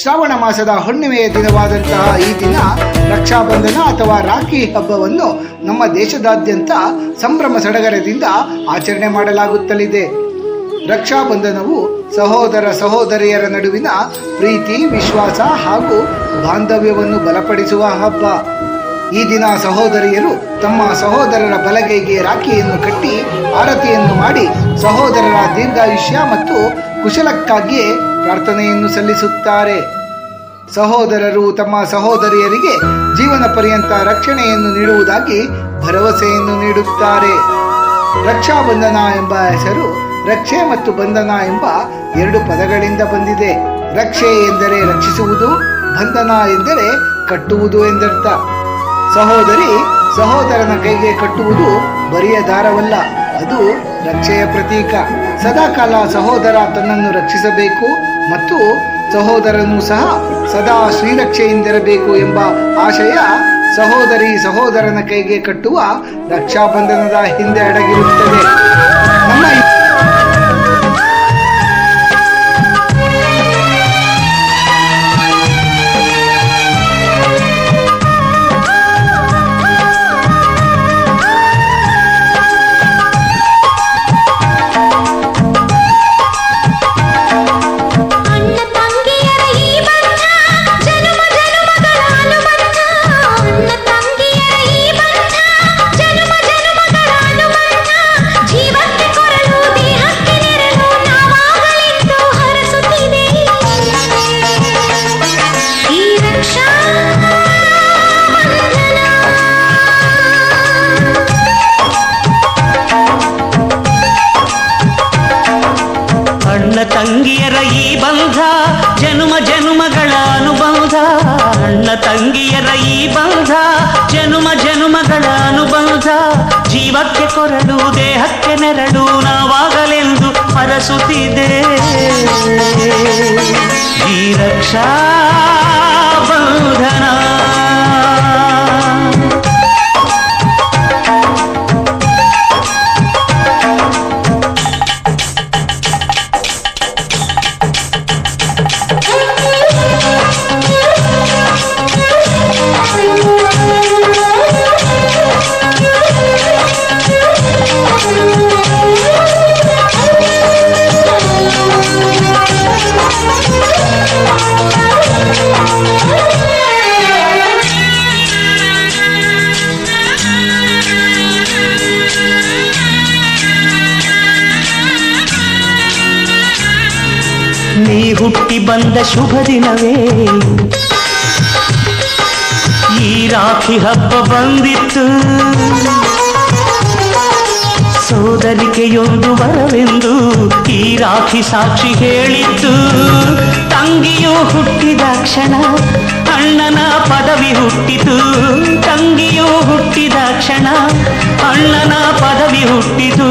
ಶ್ರಾವಣ ಮಾಸದ ಹುಣ್ಣಿಮೆಯ ದಿನವಾದಂತಹ ಈ ದಿನ ರಕ್ಷಾಬಂಧನ ಅಥವಾ ರಾಖಿ ಹಬ್ಬವನ್ನು ನಮ್ಮ ದೇಶದಾದ್ಯಂತ ಸಂಭ್ರಮ ಸಡಗರದಿಂದ ಆಚರಣೆ ಮಾಡಲಾಗುತ್ತಲಿದೆ. ರಕ್ಷಾಬಂಧನವು ಸಹೋದರ ಸಹೋದರಿಯರ ನಡುವಿನ ಪ್ರೀತಿ, ವಿಶ್ವಾಸ ಹಾಗೂ ಬಾಂಧವ್ಯವನ್ನು ಬಲಪಡಿಸುವ ಹಬ್ಬ. ಈ ದಿನ ಸಹೋದರಿಯರು ತಮ್ಮ ಸಹೋದರರ ಬಲಗೈಗೆ ರಾಖಿಯನ್ನು ಕಟ್ಟಿ ಆರತಿಯನ್ನು ಮಾಡಿ ಸಹೋದರರ ದೀರ್ಘಾಯುಷ್ಯ ಮತ್ತು ಕುಶಲಕ್ಕಾಗಿಯೇ ಪ್ರಾರ್ಥನೆಯನ್ನು ಸಲ್ಲಿಸುತ್ತಾರೆ. ಸಹೋದರರು ತಮ್ಮ ಸಹೋದರಿಯರಿಗೆ ಜೀವನ ಪರ್ಯಂತ ರಕ್ಷಣೆಯನ್ನು ನೀಡುವುದಾಗಿ ಭರವಸೆಯನ್ನು ನೀಡುತ್ತಾರೆ. ರಕ್ಷಾಬಂಧನ ಎಂಬ ಹೆಸರು ರಕ್ಷೆ ಮತ್ತು ಬಂಧನ ಎಂಬ ಎರಡು ಪದಗಳಿಂದ ಬಂದಿದೆ. ರಕ್ಷೆ ಎಂದರೆ ರಕ್ಷಿಸುವುದು, ಬಂಧನ ಎಂದರೆ ಕಟ್ಟುವುದು ಎಂದರ್ಥ. ಸಹೋದರಿ ಸಹೋದರನ ಕೈಗೆ ಕಟ್ಟುವುದು ಬರಿಯ ದಾರವಲ್ಲ, ಅದು ರಕ್ಷೆಯ ಪ್ರತೀಕ. ಸದಾಕಾಲ ಸಹೋದರ ತನ್ನನ್ನು ರಕ್ಷಿಸಬೇಕು ಮತ್ತು ಸಹೋದರನು ಸಹ ಸದಾ ಶ್ರೀರಕ್ಷೆಯಿಂದಿರಬೇಕು ಎಂಬ ಆಶಯ ಸಹೋದರಿ ಸಹೋದರನ ಕೈಗೆ ಕಟ್ಟುವ ರಕ್ಷಾಬಂಧನದ ಹಿಂದೆ ಅಡಗಿರುತ್ತದೆ. ನಮ್ಮ ತಂಗಿಯರ ಈ ಬಂಧ ಜನುಮ ಜನುಮಗಳ ಅನುಬಂಧ. ಅಣ್ಣ ತಂಗಿಯರ ಈ ಬಂಧ ಜನುಮ ಜನುಮಗಳ ಅನುಬಂಧ. ಜೀವಕ್ಕೆ ಕೊರಳು ದೇಹಕ್ಕೆ ನೆರಳು ನಾವಾಗಲೆಂದು ಹರಸುತ್ತಿದೆ ಈ ರಕ್ಷಾ ಬಂಧನ. ನೀ ಹುಟ್ಟಿ ಬಂದ ಶುಭ ದಿನವೇ ಈ ರಾಖಿ ಹಬ್ಬ ಬಂದಿತ್ತು. ಸೋದರಿಕೆಯೊಂದು ವರವೆಂದು ಈ ರಾಖಿ ಸಾಕ್ಷಿ ಹೇಳಿತ್ತು. ತಂಗಿಯು ಹುಟ್ಟಿದ ಕ್ಷಣ ಅಣ್ಣನ ಪದವಿ ಹುಟ್ಟಿತು. ತಂಗಿಯು ಹುಟ್ಟಿದ ಕ್ಷಣ ಅಣ್ಣನ ಪದವಿ ಹುಟ್ಟಿತು.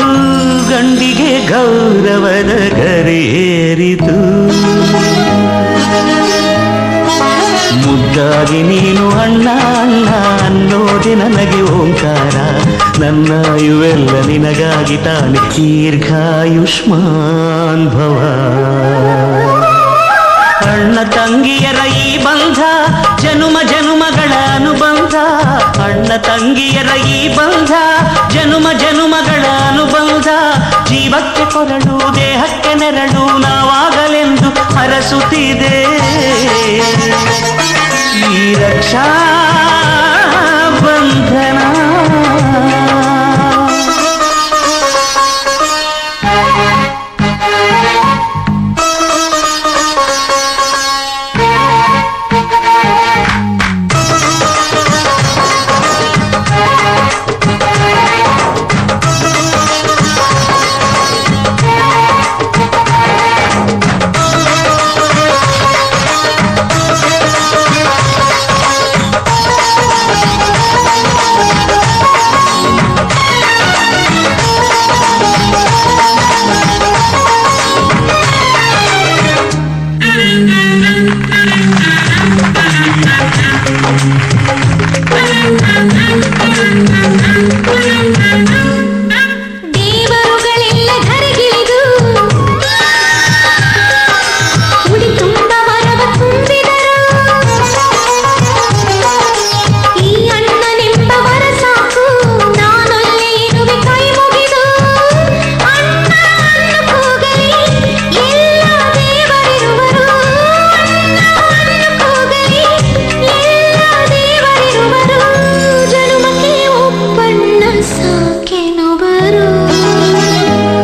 ಗಂಡಿಗೆ ಗೌರವದ ಗರೇರಿತು. ಮುದ್ದಾಗಿ ನೀನು ಅಣ್ಣ ಅಣ್ಣ ಅನ್ನೋದೆ ನನಗೆ ಓಂಕಾರ. ನನ್ನ ಇವೆಲ್ಲ ನಿನಗಾಗಿ ತಾನೆ ದೀರ್ಘಾಯುಷ್ಮಾನ್ ಭವ. ಅಣ್ಣ ತಂಗಿಯರ ಈ ಬಂಧ ಜನುಮ ಜನುಮಗಳ ಅನುಬಂಧ. ಅಣ್ಣ ತಂಗಿಯರ ಈ ಬಂಧ ಜನುಮ ಜನುಮಗಳ ಅನುಬಂಧ. ಜೀವಕ್ಕೆ ಕೊರಳು ದೇಹಕ್ಕೆ ನೆರಳು ನಾವಾಗಲೆಂದು ಹರಸುತ್ತಿದೆ